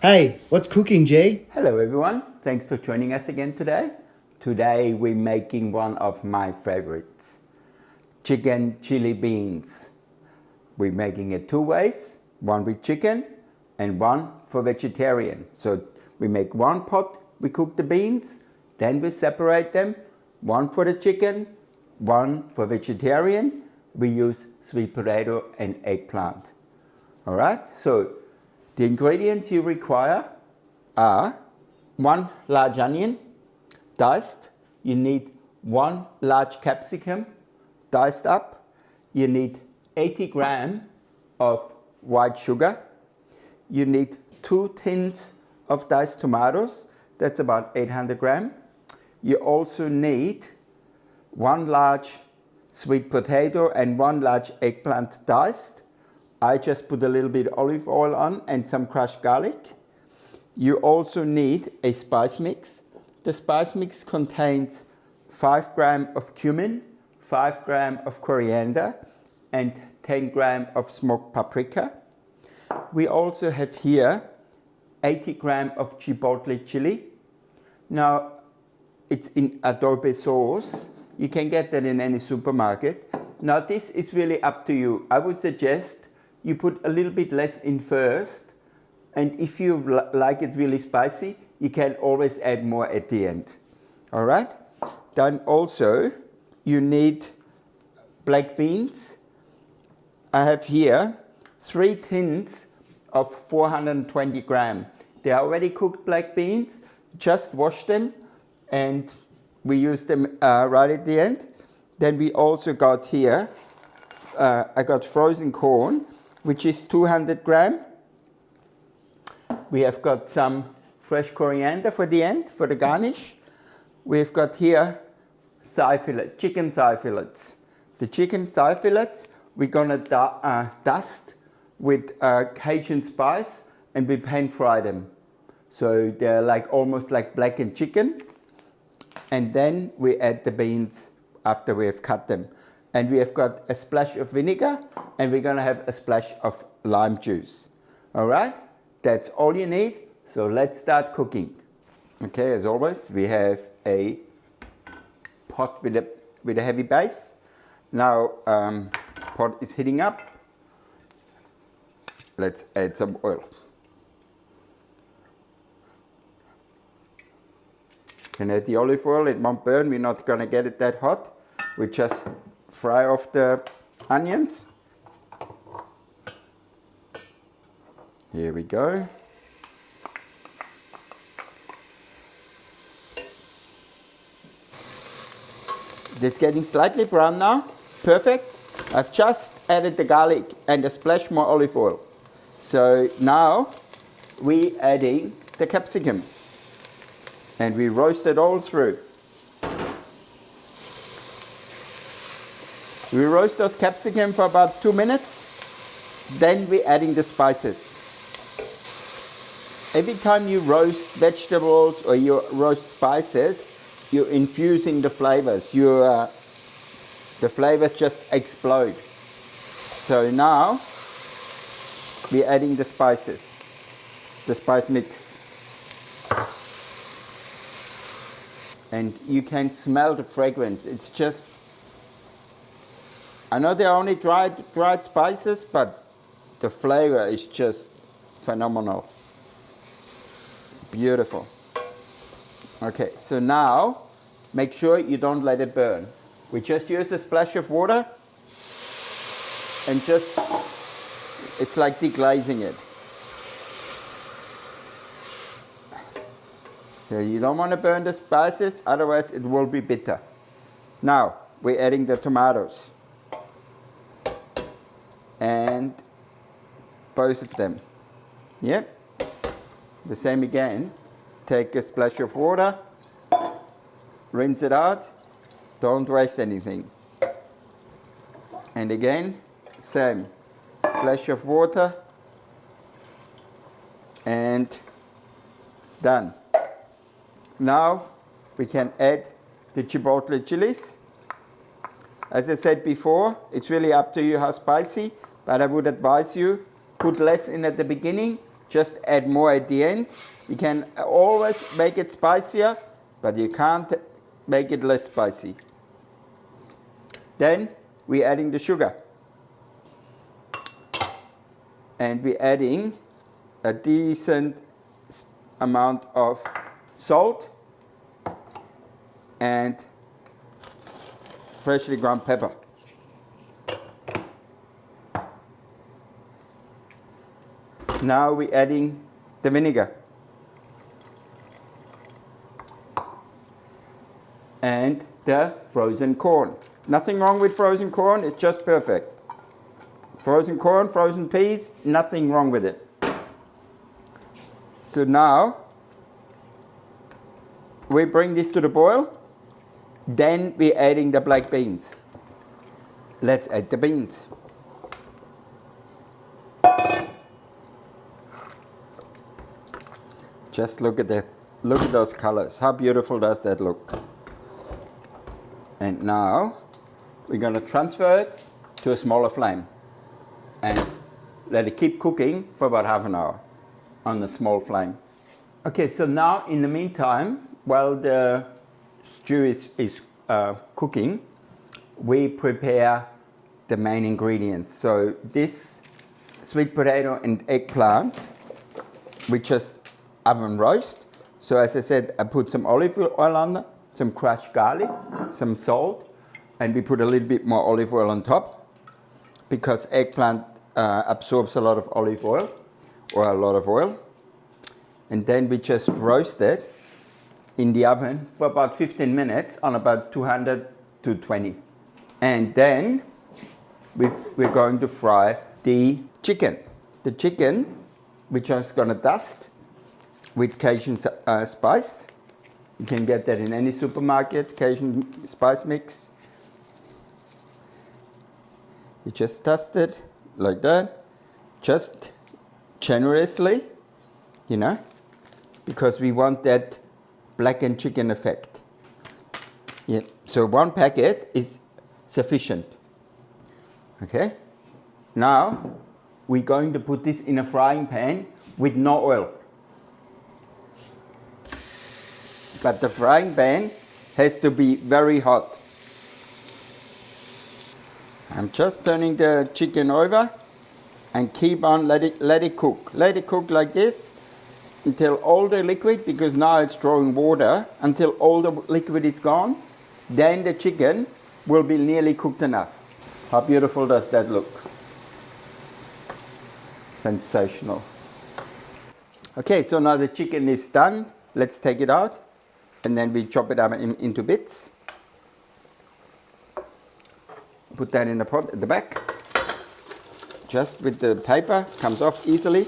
Hey, what's cooking, Jay? Hello everyone, thanks for joining us again today. Today we're making one of my favorites, chicken chili beans. We're making it two ways, one with chicken and one for vegetarian. So we make one pot, we cook the beans, then we separate them, one for the chicken, one for vegetarian. We use sweet potato and eggplant. Alright, so the ingredients you require are 1 large onion, diced. You need 1 large capsicum, diced up. You need 80 grams of white sugar. You need 2 tins of diced tomatoes. That's about 800 grams. You also need 1 large sweet potato and 1 large eggplant diced. I just put a little bit olive oil on and some crushed garlic. You also need a spice mix. The spice mix contains 5 grams of cumin, 5 grams of coriander, and 10 grams of smoked paprika. We also have here 80 grams of chipotle chili. Now, it's in adobe sauce. You can get that in any supermarket. Now, this is really up to you. I would suggest you put a little bit less in first, and if you like it really spicy, you can always add more at the end. All right? Then also, you need black beans. I have here 3 tins of 420 grams. They are already cooked black beans. Just wash them, and we use them right at the end. Then we also got here, I got frozen corn, which is 200 grams. We have got some fresh coriander for the end, for the garnish. We've got here thigh fillet, chicken thigh fillets. The chicken thigh fillets we're gonna dust with Cajun spice, and we pan fry them. So they're like almost like blackened chicken. And then we add the beans after we have cut them. And we have got a splash of vinegar, and we're gonna have a splash of lime juice. All right, that's all you need. So let's start cooking. Okay, as always, we have a pot with a heavy base. Now, pot is heating up. Let's add some oil. You can add the olive oil, it won't burn. We're not gonna get it that hot. We just fry off the onions. Here we go. It's getting slightly brown now. Perfect. I've just added the garlic and a splash more olive oil. So now we're adding the capsicum. And we roast it all through. We roast those capsicum for about 2 minutes. Then we're adding the spices. Every time you roast vegetables or you roast spices, you're infusing the flavors. The flavors just explode. So now we're adding the spices, the spice mix. And you can smell the fragrance. It's just, I know they're only dried spices, but the flavor is just phenomenal. Beautiful. Okay, so now make sure you don't let it burn. We just use a splash of water and just, it's like deglazing it. So you don't want to burn the spices, otherwise it will be bitter. Now we're adding the tomatoes. And both of them. Yep. The same again. Take a splash of water, rinse it out, don't waste anything. And again, same. Splash of water, and done. Now we can add the chipotle chilies. As I said before, it's really up to you how spicy, but I would advise you put less in at the beginning, just add more at the end. You can always make it spicier, but you can't make it less spicy. Then we're adding the sugar. And we're adding a decent amount of salt and freshly ground pepper. Now we're adding the vinegar. And the frozen corn. Nothing wrong with frozen corn, it's just perfect. Frozen corn, frozen peas, nothing wrong with it. So now we bring this to the boil. Then we're adding the black beans. Let's add the beans. Just look at that. Look at those colors. How beautiful does that look? And now we're going to transfer it to a smaller flame and let it keep cooking for about half an hour on a small flame. Okay, so now in the meantime, while the stew is cooking, we prepare the main ingredients. So this sweet potato and eggplant, we just oven roast. So as I said, I put some olive oil on it, some crushed garlic, some salt, and we put a little bit more olive oil on top because eggplant absorbs a lot of olive oil or a lot of oil. And then we just roast it in the oven for about 15 minutes on about 200 to 20. And then we're going to fry the chicken. The chicken, we're just going to dust with Cajun spice. You can get that in any supermarket, Cajun spice mix. You just dust it like that, just generously, you know, because we want that blackened chicken effect. Yeah. So one packet is sufficient. Okay. Now we're going to put this in a frying pan with no oil. But the frying pan has to be very hot. I'm just turning the chicken over and keep on let it cook. Let it cook like this until all the liquid, because now it's drawing water, until all the liquid is gone. Then the chicken will be nearly cooked enough. How beautiful does that look? Sensational. Okay, so now the chicken is done. Let's take it out. And then we chop it up into bits. Put that in the pot at the back. Just with the paper, comes off easily.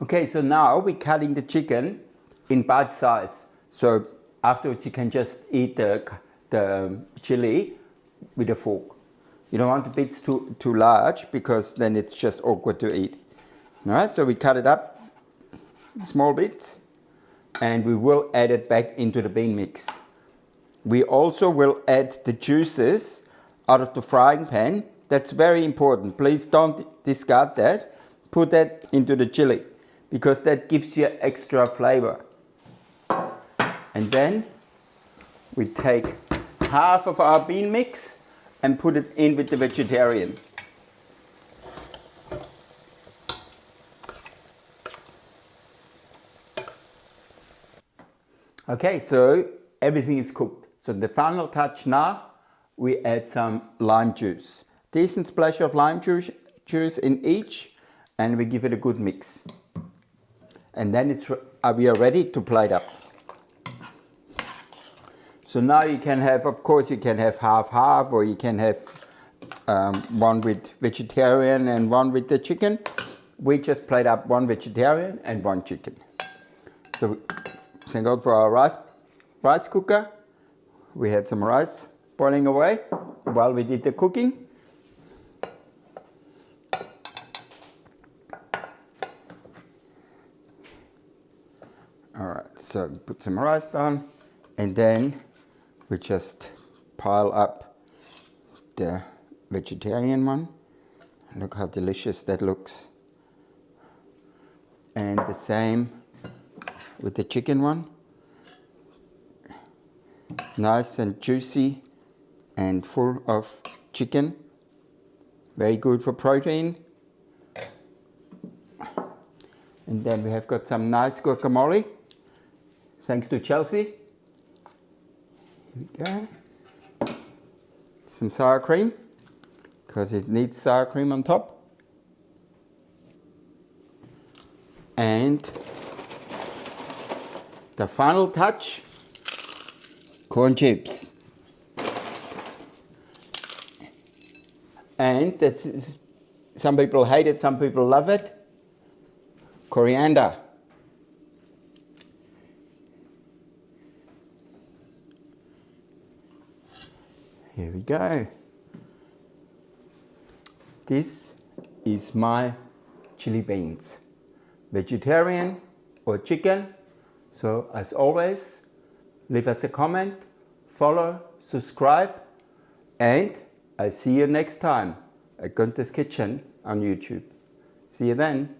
Okay, so now we're cutting the chicken in bite size. So afterwards you can just eat the chili with a fork. You don't want the bits too large because then it's just awkward to eat. All right, so we cut it up, small bits. And we will add it back into the bean mix. We also will add the juices out of the frying pan. That's very important. Please don't discard that. Put that into the chili because that gives you extra flavor. And then we take half of our bean mix and put it in with the vegetarian. Okay, so everything is cooked. So the final touch now, we add some lime juice. Decent splash of lime juice in each, and we give it a good mix. And then we are ready to plate up. So now you can have, of course, you can have half-half, or you can have one with vegetarian and one with the chicken. We just plate up one vegetarian and one chicken. So thank God for our rice cooker. We had some rice boiling away while we did the cooking. All right, so put some rice down, and then we just pile up the vegetarian one. Look how delicious that looks. And the same with the chicken one. Nice and juicy and full of chicken. Very good for protein. And then we have got some nice guacamole, thanks to Chelsea. Here we go. Some sour cream, because it needs sour cream on top. And the final touch, corn chips. And that's, some people hate it, some people love it. Coriander. Here we go. This is my chili beans. Vegetarian or chicken. So as always, leave us a comment, follow, subscribe, and I see you next time at Gunther's Kitchen on YouTube. See you then.